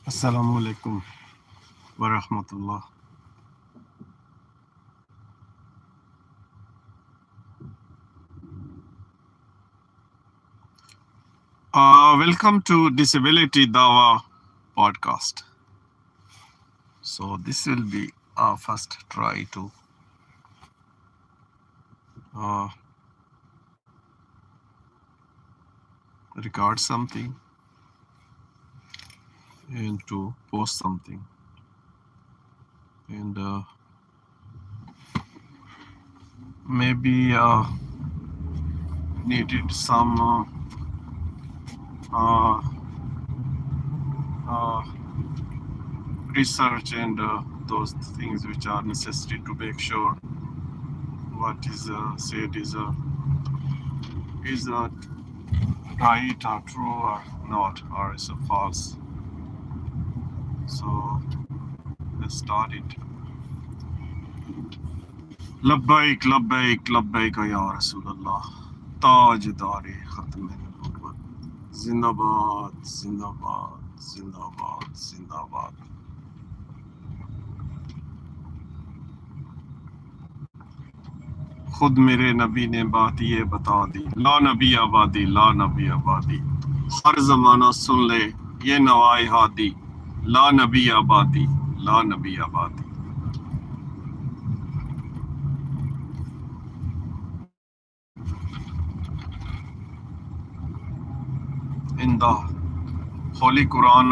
Assalamu alaikum wa rahmatullah. Welcome to Disability Dawa podcast. So this will be our first try to uh, record something and to post something. And maybe needed some uh, uh, research and those things which are necessary to make sure what is said is right or true or not, or is a false. So let's start it. Labbaik, labbaik, labbaik ya Rasulullah. Tajdari Khatm al-Nubuwwat. Zindabad, zindabad, zindabad, zindabad. खुद मेरे नबी ने बात ये बता दी, ला नबी आबादी, ला नबी आबादी, हर जमाना सुन ले ये नवाए हादी, ला नबी आबादी, ला नबी आबादी. In the Holy Quran,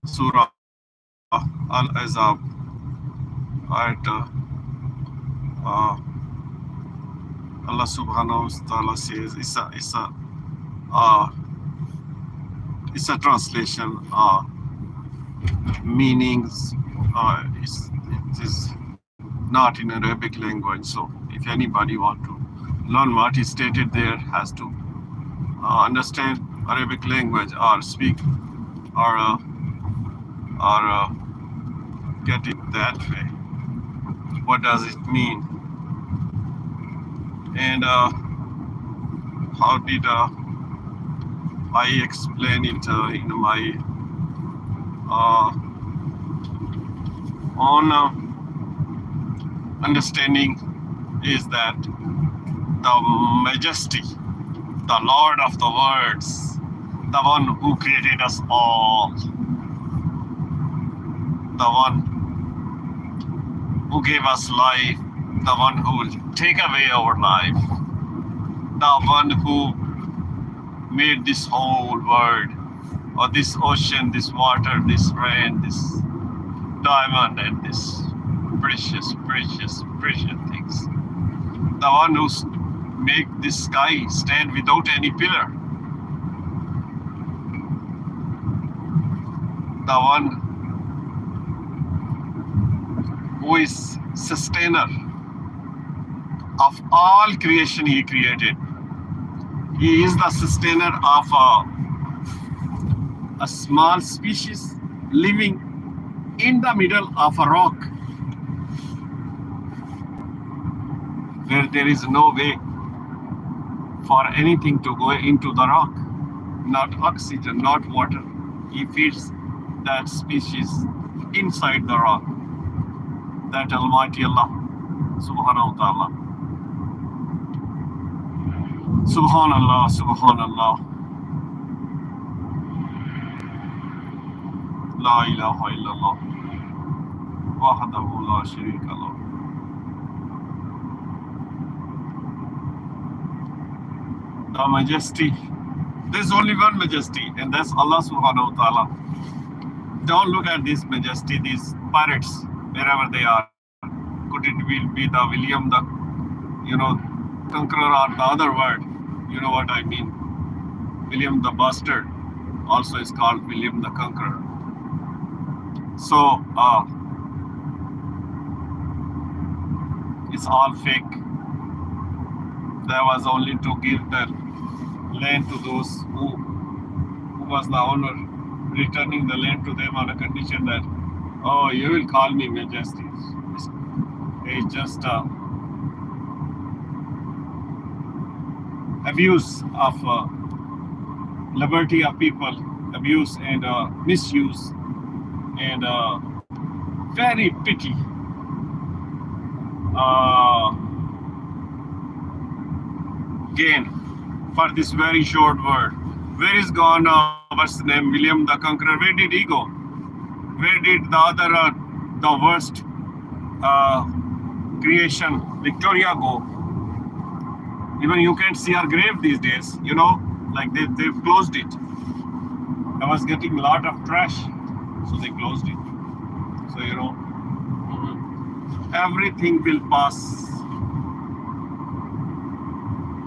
Surah Al-Azab, ayat Allah subhanahu wa ta'ala says it's a translation meanings it is not in Arabic language, so if anybody want to learn what is stated there has to understand Arabic language or speak or get it that way. What does it mean? And how did I explain it in my own understanding is that the majesty, the Lord of the worlds, the one who created us all, the one who gave us life, the one who will take away our life, the one who made this whole world, or this ocean, this water, this rain, this diamond, and this precious, precious, precious things. The one who make this sky stand without any pillar. The one who is sustainer of all creation he created. He is the sustainer of a small species living in the middle of a rock where there is no way for anything to go into the rock, not oxygen, not water. He feeds that species inside the rock. That Almighty Allah subhanahu wa ta'ala. Subhanallah, subhanallah. La ilaha illallah. Wahdahu la sharika lah. The majesty. There's only one majesty, and that's Allah subhanahu wa ta'ala. Don't look at this majesty, these pirates, wherever they are. Could it be the William the, conqueror, or the other word? You know what I mean? William the Bastard also is called William the Conqueror. So it's all fake. There was only to give the land to those who was the owner, returning the land to them on a condition that, oh, you will call me majesty. It's just abuse of liberty of people, abuse and misuse, and very pity. Uh, Gain for this very short word. Where is gone our name William the Conqueror? Where did he go? Where did the other, the worst uh, creation, Victoria, go? Even you can't see her grave these days, you know, like they've closed it. I was getting a lot of trash, so they closed it. So, you know, everything will pass,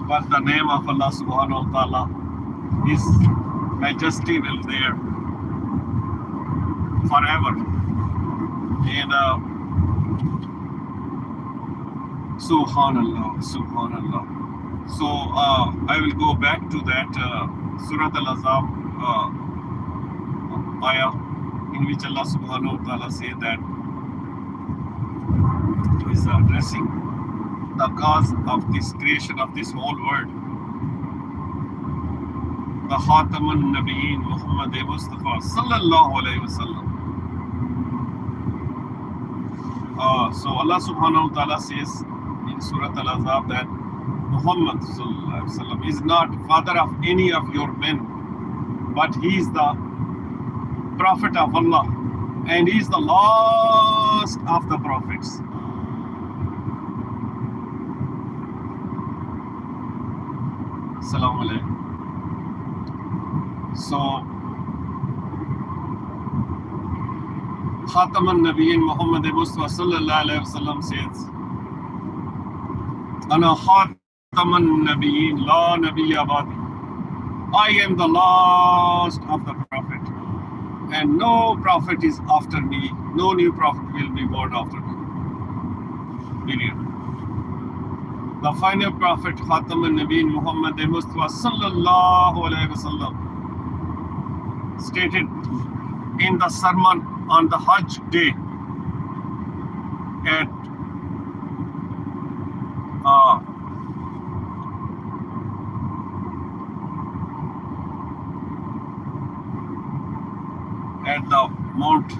but the name of Allah subhanahu wa ta'ala, His majesty will there forever. And Subhanallah, Subhanallah. So I will go back to that Surah Al-Azab ayah, in which Allah subhanahu wa ta'ala said that He is addressing the cause of this creation of this whole world. The Khataman Nabiyeen Muhammad Mustafa sallallahu alayhi wasallam. So Allah subhanahu wa ta'ala says in Surah Al-Azab that Muhammad sallallahu alayhi wasallam is not father of any of your men, but he is the prophet of Allah, and he is the last of the prophets. Assalamu alaikum. So Khataman Nabiyyin Muhammad Mustafa sallallahu alayhi wasallam says, Ana Khataman Nabiyyin la Nabiyya ba'di. I am the last of the prophet, and no prophet is after me. No new prophet will be born after me. Period. The final prophet Khataman Nabiyyin Muhammad Mustafa sallallahu alayhi wasallam stated in the sermon on the Hajj day at the mount,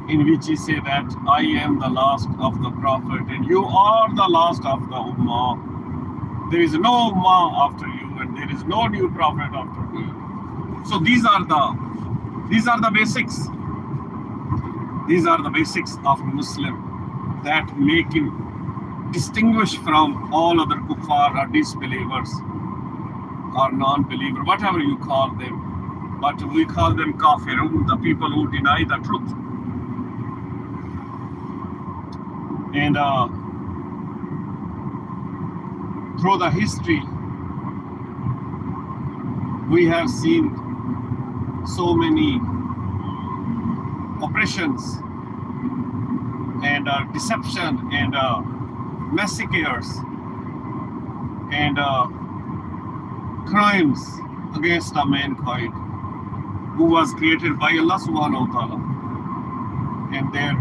in which he said that I am the last of the prophet and you are the last of the Ummah. There is no Ummah after you, and there is no new prophet after you. So these are the basics. These are the basics of Muslim that make him distinguish from all other kuffar or disbelievers or non-believer, whatever you call them. But we call them kafirun, the people who deny the truth. And through the history, we have seen so many oppressions and deception and massacres and crimes against the mankind who was created by Allah subhanahu wa ta'ala, and their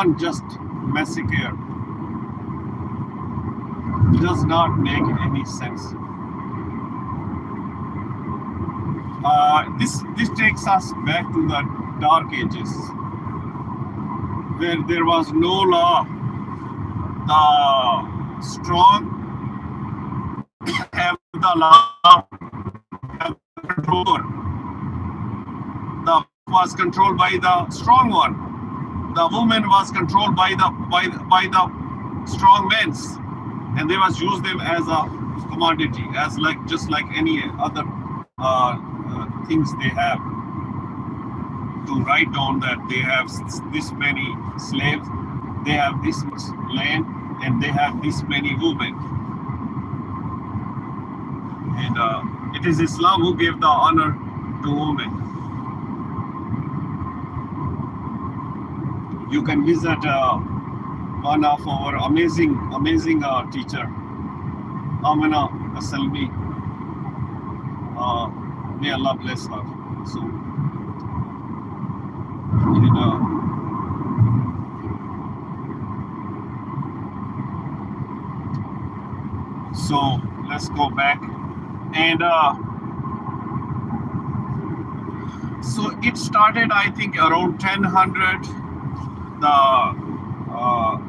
unjust massacre does not make any sense. This takes us back to the dark ages, where there was no law. The strong have the law, have control. The was controlled by the strong one. The woman was controlled by the strong men, and they was use them as a commodity, as just like any other things they have. To write down that they have this many slaves, they have this much land, and they have this many women. And it is Islam who gave the honor to women. You can visit one of our amazing teacher, Amina Asalmi. May Allah bless her. So let's go back. And so it started, I think, around 1000,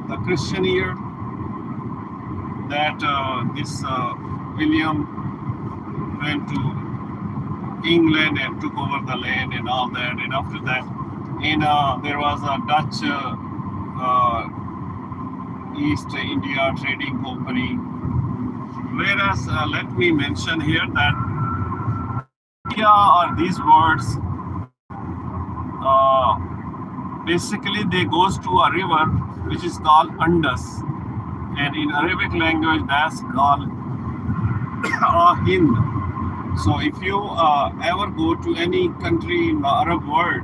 the Christian year, that this William went to England and took over the land and all that. And after that, there was a Dutch East India Trading Company. Whereas, let me mention here that India, or these words, basically they goes to a river which is called Indus, and in Arabic language that's called Hind. So if you ever go to any country in the Arab world,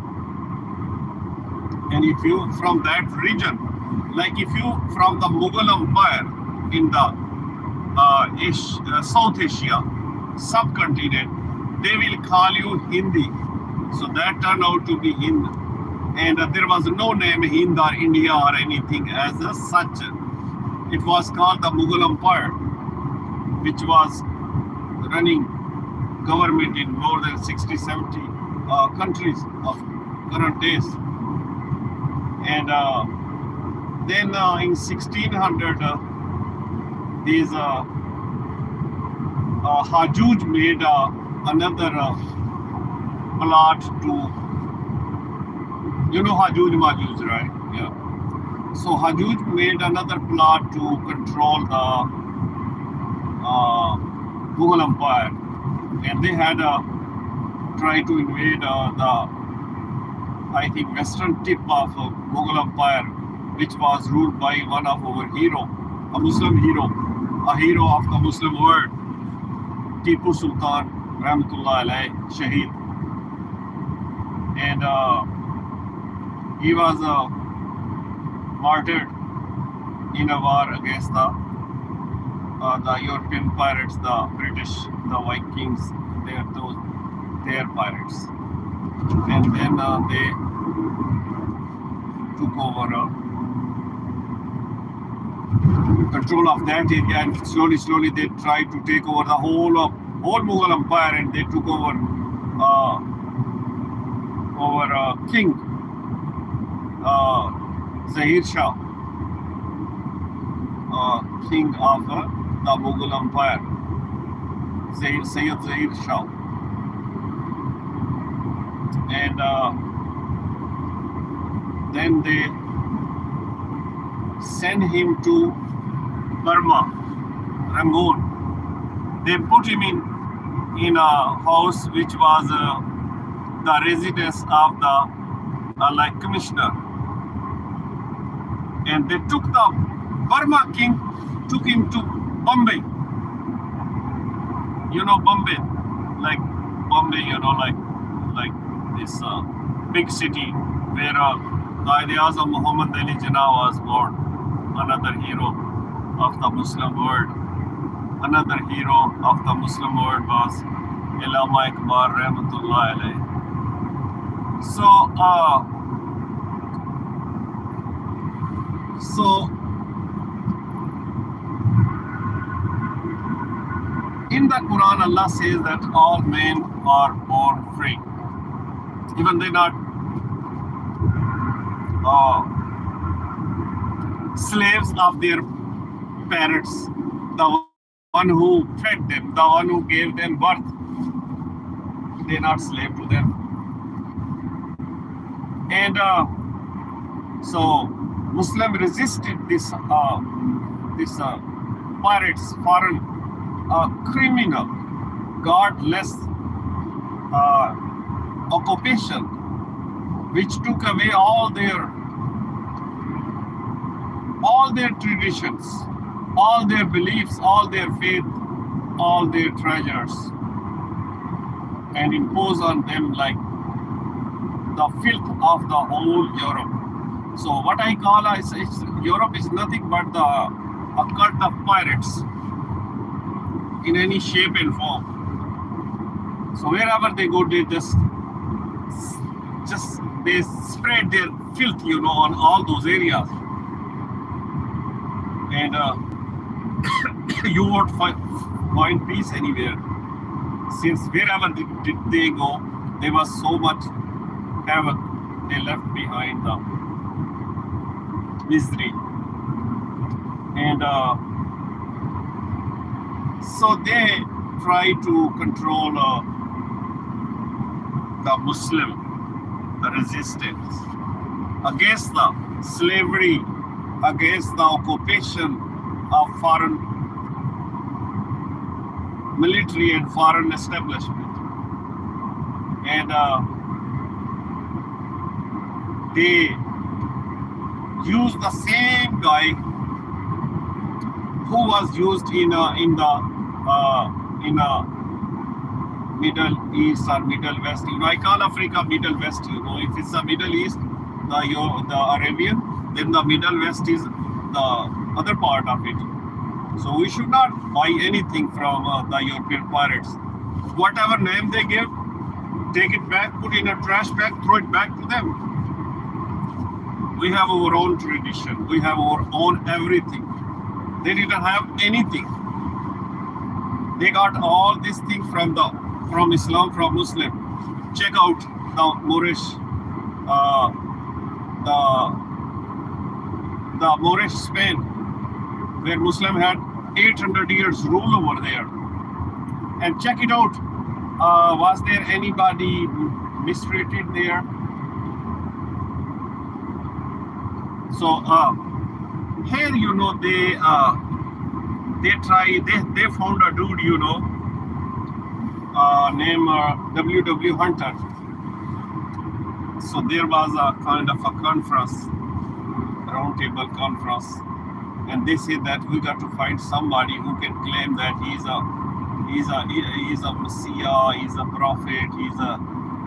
and if you from that region, like if you from the Mughal Empire in the South Asia subcontinent, they will call you Hindi. So that turned out to be Hind. And there was no name Hind or India or anything as such. It was called the Mughal Empire, which was running government in more than 60, 70 countries of current days. And then in 1600, these Hajuj made another plot to, you know Hajuj Majuj, right? Yeah. So Hajuj made another plot to control the Mughal Empire, and they had tried to invade the, I think, western tip of Mughal Empire, which was ruled by one of our hero, a Muslim hero, a hero of the Muslim world, Tipu Sultan, Rahmatullah alayhi, Shaheed. And he was martyred in a war against the European pirates, the British, the Vikings, their pirates. And then they took over control of that area, and slowly they tried to take over the whole Mughal Empire, and they took over King Zahir Shah, king of the Mughal Empire, Sayyid Zahir Shah. And then they sent him to Burma, Rangoon. They put him in a house which was the residence of the like commissioner. And they took the Burma king, took him to Bombay. You know Bombay, like Bombay, you know, like this big city where Quaid-e-Azam Muhammad Ali Jinnah was born, another hero of the Muslim world. Another hero of the Muslim world was Allama Iqbal Rahmatullah alayhi. So in the Quran, Allah says that all men are born free. Even they're not slaves of their parents, the one who fed them, the one who gave them birth. They're not slave to them. And so Muslim resisted this pirates, foreign, criminal, godless occupation, which took away all their traditions, all their beliefs, all their faith, all their treasures, and impose on them like the filth of the whole Europe. So what I call Europe is nothing but a cult of pirates in any shape and form. So wherever they go, they just they spread their filth, you know, on all those areas. And you won't find peace anywhere. Since wherever did they go, there was so much havoc they left behind, the misery. And so they try to control the Muslim resistance against the slavery, against the occupation of foreign military and foreign establishment. And they use the same guy who was used in the Middle East or Middle West. I call Africa Middle West. If it's the Middle East, the Arabian, then the Middle West is the other part of it. So we should not buy anything from the European pirates. Whatever name they give, take it back, put in a trash bag, throw it back to them. We have our own tradition. We have our own everything. They didn't have anything. They got all these things from Islam, from Muslim. Check out the Moorish, the Moorish Spain, where Muslim had 800 years rule over there. And check it out. Was there anybody mistreated there? So here, they found a dude, named W.W. Hunter. So there was a kind of a conference, roundtable conference, and they said that we got to find somebody who can claim that he's a Messiah, he's a prophet, he's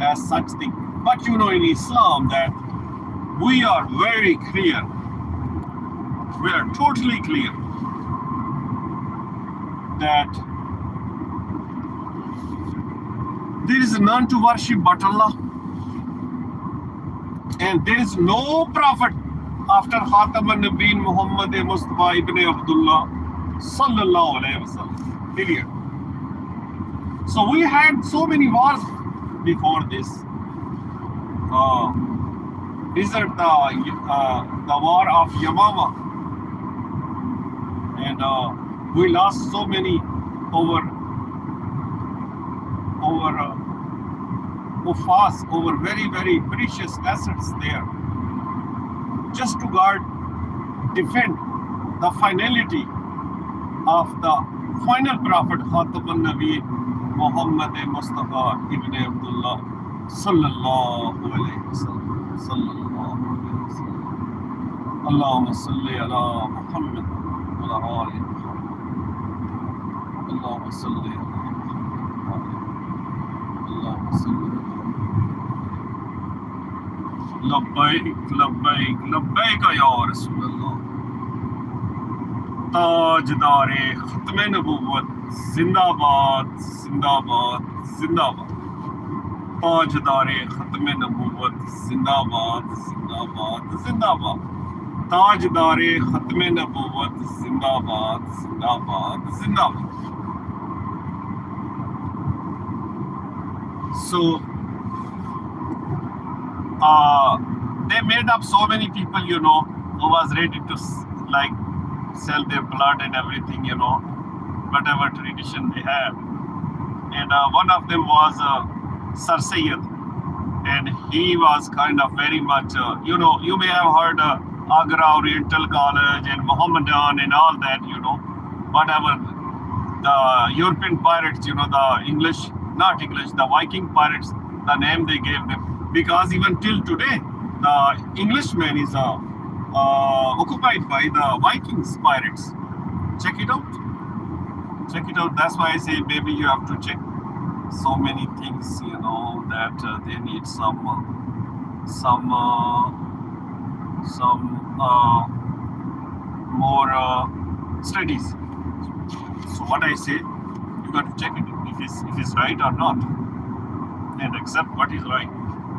as such thing. But in Islam that we are very clear. We are totally clear that there is none to worship but Allah, and there is no prophet after Khatam an-Nabiyyin Muhammad Mustafa ibn Abdullah sallallahu alayhi wasallam. Period. So we had so many wars before this. These are the war of Yamama, and we lost so many over fast, over very, very precious assets there, just to defend the finality of the final prophet Khatamun Nabi Muhammad Mustafa ibn Abdullah sallallahu alayhi wasallam. Sallallahu alayhi wasallam. Allahumma salli ala Muhammad wa ala ali Muhammad. Allahumma salli ala Muhammad. Allahumma salli ala Labbaik, labbaik, labbaik ya Rasulullah. Tajdare Khatme Nabuwwat Zindabad, Zindabad, Zindabad. Tajdare Khatme Nabuwwat Zindabad, Zindabad, Zindabad. Tajdare Khatme Nabuwwat Zindabad, Zindabad, Zindabad. So they made up so many people, who was ready to sell their blood and everything, whatever tradition they have. And one of them was Sir Sayyid, and he was kind of very much, you may have heard Agra Oriental College and Mohammedan and all that, whatever the European pirates, the the Viking pirates, the name they gave them. Because even till today, the Englishman is occupied by the Vikings pirates. Check it out. Check it out. That's why I say maybe you have to check so many things, that they need some more studies. So what I say, you got to check it if it's right or not, and accept what is right.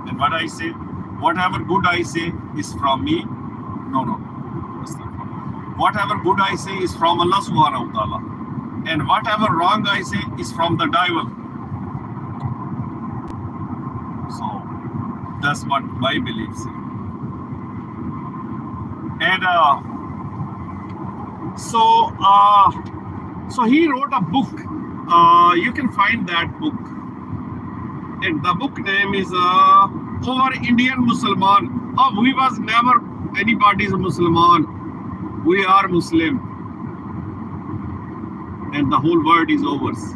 And what I say, whatever good I say is from me. No, that's not from me. Whatever good I say is from Allah subhanahu wa ta'ala. and whatever wrong I say is from the devil. So that's what my beliefs say. And so he wrote a book. You can find that book, and the book name is Our Indian Musliman. We was never anybody's Musliman. We are Muslim, and the whole world is ours.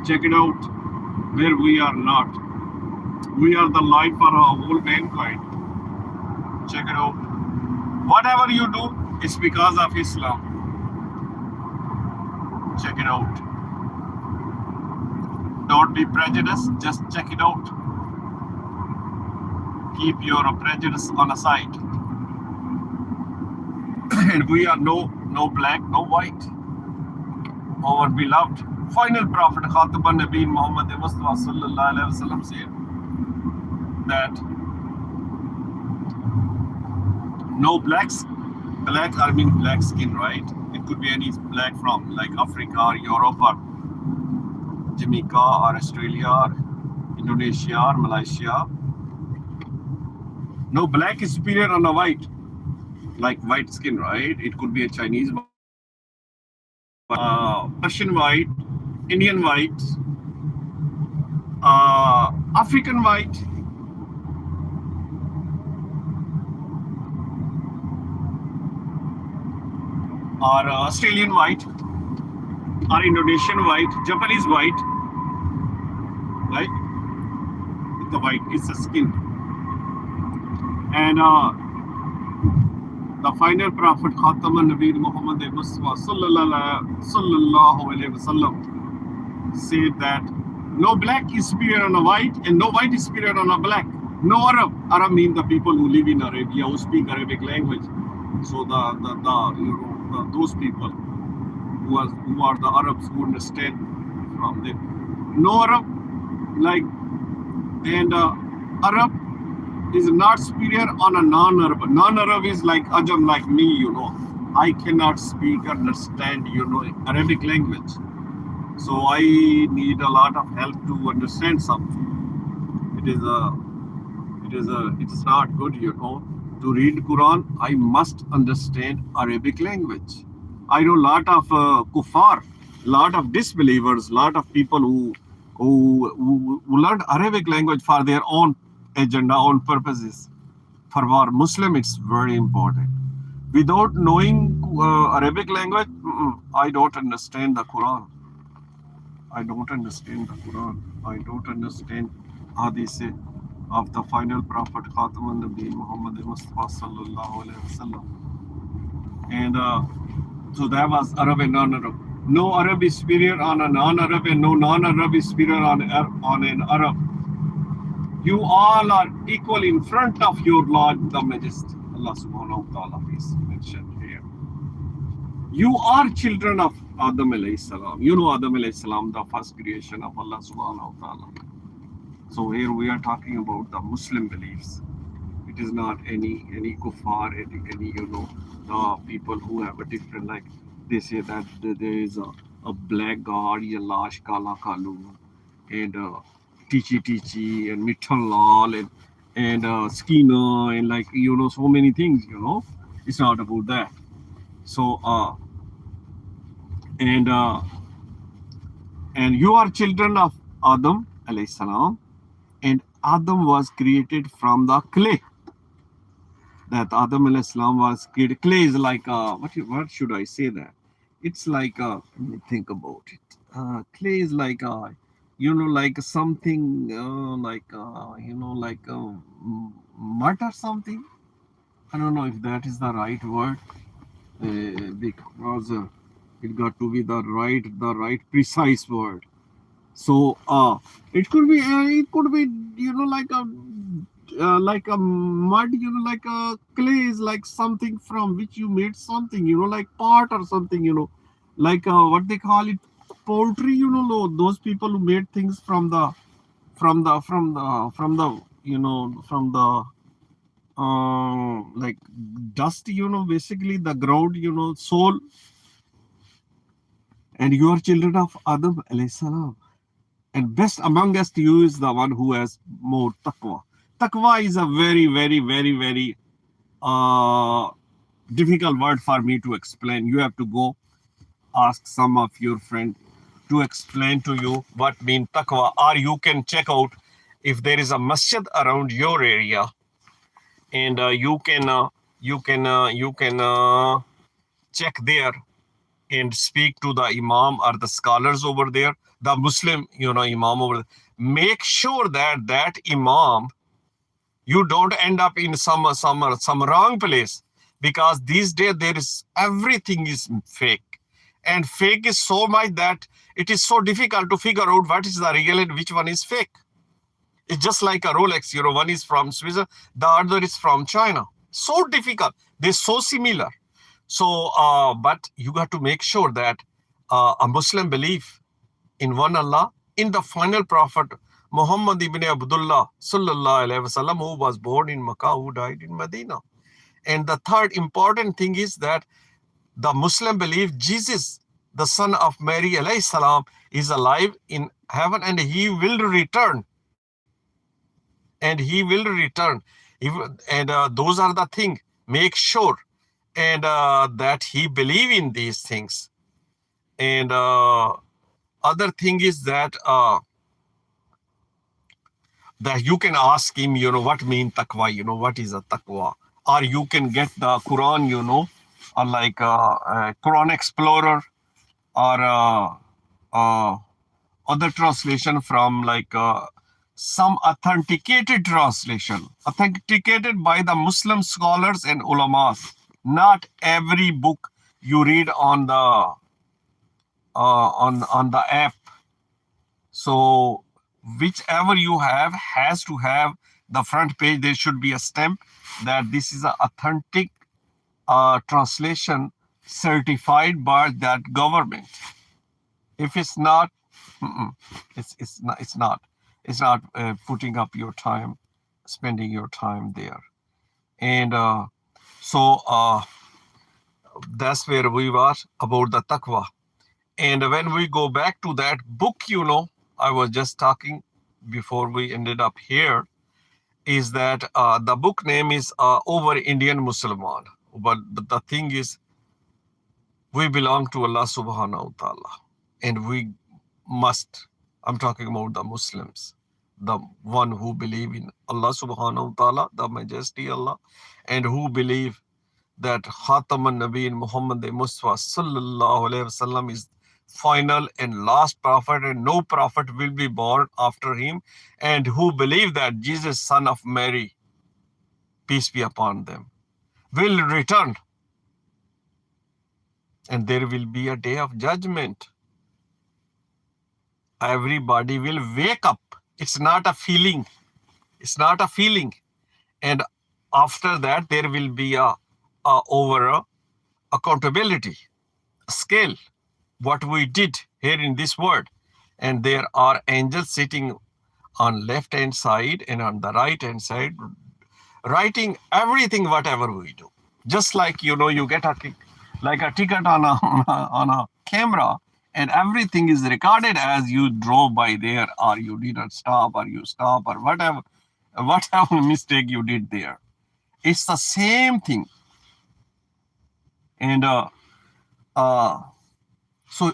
Check it out. Where we are not. We are the light for our whole mankind. Check it out. Whatever you do, it's because of Islam. Check it out. Don't be prejudiced, just check it out. Keep your prejudice on a side. And we are no black, no white. Our beloved final prophet Khataban Nabi Muhammad Mustafa sallallahu alaihi wasallam said that no blacks, black I mean black skin, right? It could be any black from like Africa or Europe or Jamaica or Australia or Indonesia or Malaysia. No black is superior on a white, like white skin, right? It could be a Chinese white, Persian white, Indian white, African white, or Australian white, or Indonesian white, Japanese white, right? The white is the skin. And the final prophet Khataman Nabi Muhammad Mustafa sallallahu alaihi wasallam said that no black is superior on a white and no white is superior on a black. No Arab. Arab means the people who live in Arabia, who speak Arabic language. So those people who are the Arabs who understand from them. No Arab, like, and Arab is not superior on a non-Arab. Non-Arab is like Ajam, like me, I cannot speak, understand, Arabic language. So I need a lot of help to understand something. It's not good, to read Quran. I must understand Arabic language. I know a lot of kuffar, lot of disbelievers, lot of people who learned Arabic language for their own agenda, own purposes. For our Muslim, it's very important. Without knowing Arabic language, I don't understand the Quran. I don't understand the Quran. I don't understand hadith of the final prophet Khataman Nabi Muhammad Mustafa sallallahu alaihi wasallam. And so that was Arab and non-Arab. No Arab is superior on a non-Arab, and no non-Arab is superior on an Arab. You all are equal in front of your Lord, the Majesty. Allah subhanahu wa ta'ala is mentioned here. You are children of Adam alayhi salam. Adam alayhi salam, the first creation of Allah subhanahu wa ta'ala. So here we are talking about the Muslim beliefs. It is not any kuffar, any people who have a different, like they say that there is a black god, Yalash Kala Kalu, and Tichi and Mittal Lal and Skina and like so many things. It's not about that. So and you are children of Adam alayhi salam, and Adam was created from the clay. That Adam alayhi salam was created. Clay is like what should I say that? It's like let me think about it. Clay is like like something like mud or something. I don't know if that is the right word, because it got to be the right precise word. So it could be like a mud, like a clay is like something from which you made something, like pot or something, like what they call it, poultry, those people who made things from the like dust, basically the ground, soul, and you are children of Adam alayhi salam. And best amongst you is the one who has more taqwa. Taqwa is a very, very, very, very uh, difficult word for me to explain. You have to go ask some of your friend to explain to you what mean taqwa, or you can check out if there is a masjid around your area, and you can check there and speak to the imam or the scholars over there, the Muslim, imam over there. Make sure that that imam, you don't end up in some wrong place, because these days there is everything is fake, and fake is so much that it is so difficult to figure out what is the real and which one is fake. It's just like a Rolex, one is from Switzerland, the other is from China. So difficult. They're so similar. So, but you got to make sure that a Muslim belief in one Allah, in the final prophet Muhammad ibn Abdullah sallallahu alaihi wasallam, who was born in Makkah, who died in Medina. And the third important thing is that the Muslim believe Jesus, the son of Mary alayhi salam, is alive in heaven, and he will return. And he will return. And those are the things. Make sure and that he believe in these things. And other thing is that you can ask him, what mean taqwa, what is a taqwa, or you can get the Quran, or like Quran Explorer, or other translation from like some authenticated translation, authenticated by the Muslim scholars and ulamas. Not every book you read on the on the app. So whichever you have has to have the front page. There should be a stamp that this is an authentic translation certified by that government. If it's not, it's not putting up your time, spending your time there. And so that's where we were about the taqwa. And when we go back to that book, I was just talking before we ended up here, is that the book name is Over Indian Musliman. But the thing is, we belong to Allah subhanahu wa ta'ala. And we must, I'm talking about the Muslims, the one who believe in Allah subhanahu wa ta'ala, the majesty Allah, and who believe that Khataman Nabi Muhammad Mustafa sallallahu alayhi wasallam is final and last prophet, and no prophet will be born after him, and who believe that Jesus, son of Mary, peace be upon them, will return, and there will be a day of judgment. Everybody will wake up. It's not a feeling. It's not a feeling. And after that, there will be a accountability scale, what we did here in this world. And there are angels sitting on left hand side and on the right hand side, writing everything whatever we do. Just like you get a ticket on a on a camera, and everything is recorded as you drove by there, or you didn't stop, or you stop, or whatever mistake you did there. It's the same thing. And so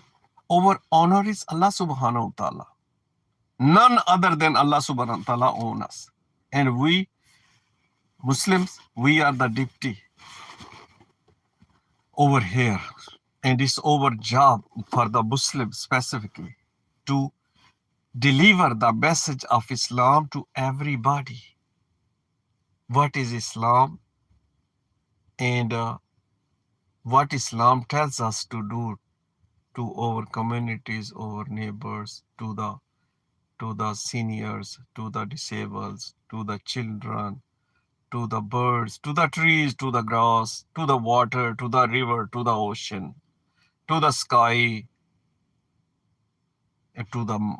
our honor is Allah subhanahu wa ta'ala. None other than Allah subhanahu wa ta'ala own us. And we Muslims, we are the deputy over here. And it's our job for the Muslims specifically to deliver the message of Islam to everybody. What is Islam? And what Islam tells us to do to our communities, our neighbors, to the seniors, to the disabled, to the children, to the birds, to the trees, to the grass, to the water, to the river, to the ocean, to the sky, to the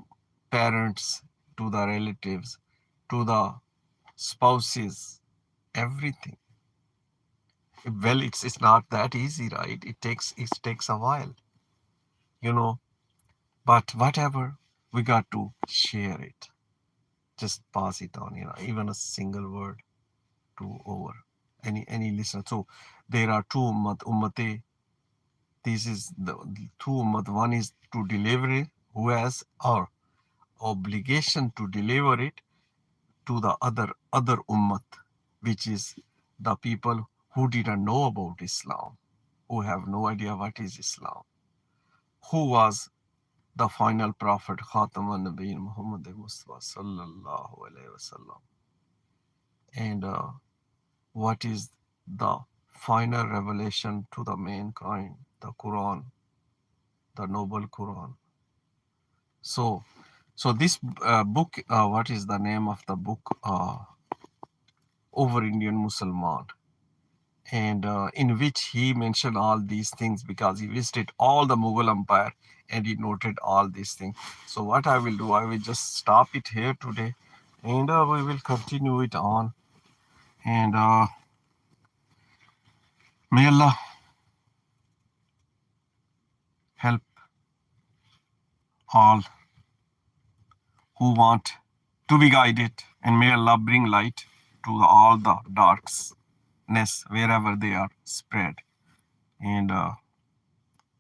parents, to the relatives, to the spouses, everything. Well, it's not that easy, right? It takes a while, you know. But whatever, we got to share it. Just pass it on, even a single word to over any listener. So there are two ummate. This is the two ummat. One is to deliver it, who has our obligation to deliver it to the other ummat, which is the people who didn't know about Islam, who have no idea what is Islam, who was the final prophet Khataman Nabiyyin Muhammad Mustafa sallallahu alaihi wasallam, and what is the final revelation to the mankind, the Quran, the noble Quran. So, so this book, what is the name of the book? Over Indian Musalman, and in which he mentioned all these things because he visited all the Mughal Empire and he noted all these things. So what I will do, I will just stop it here today, and we will continue it on. And may Allah help all who want to be guided, and may Allah bring light to all the darkness wherever they are spread. And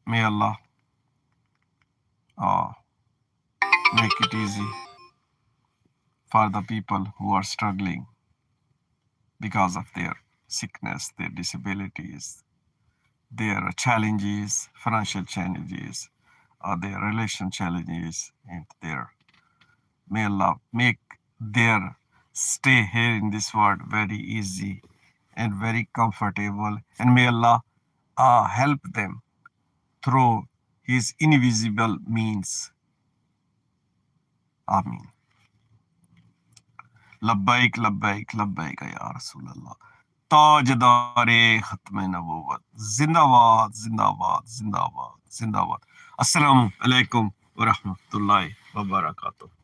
may Allah uh, make it easy for the people who are struggling because of their sickness, their disabilities, their challenges, financial challenges, their relation challenges, and their may Allah make their stay here in this world very easy and very comfortable, and may Allah help them through His invisible means. Ameen. लब्बैक लब्बैक लब्बैक या रसूल अल्लाह ताजदारे खत्म नबूवत जिंदाबाद जिंदाबाद जिंदाबाद जिंदाबाद अस्सलामु अलैकुम व रहमतुल्लाहि व बरकातुहू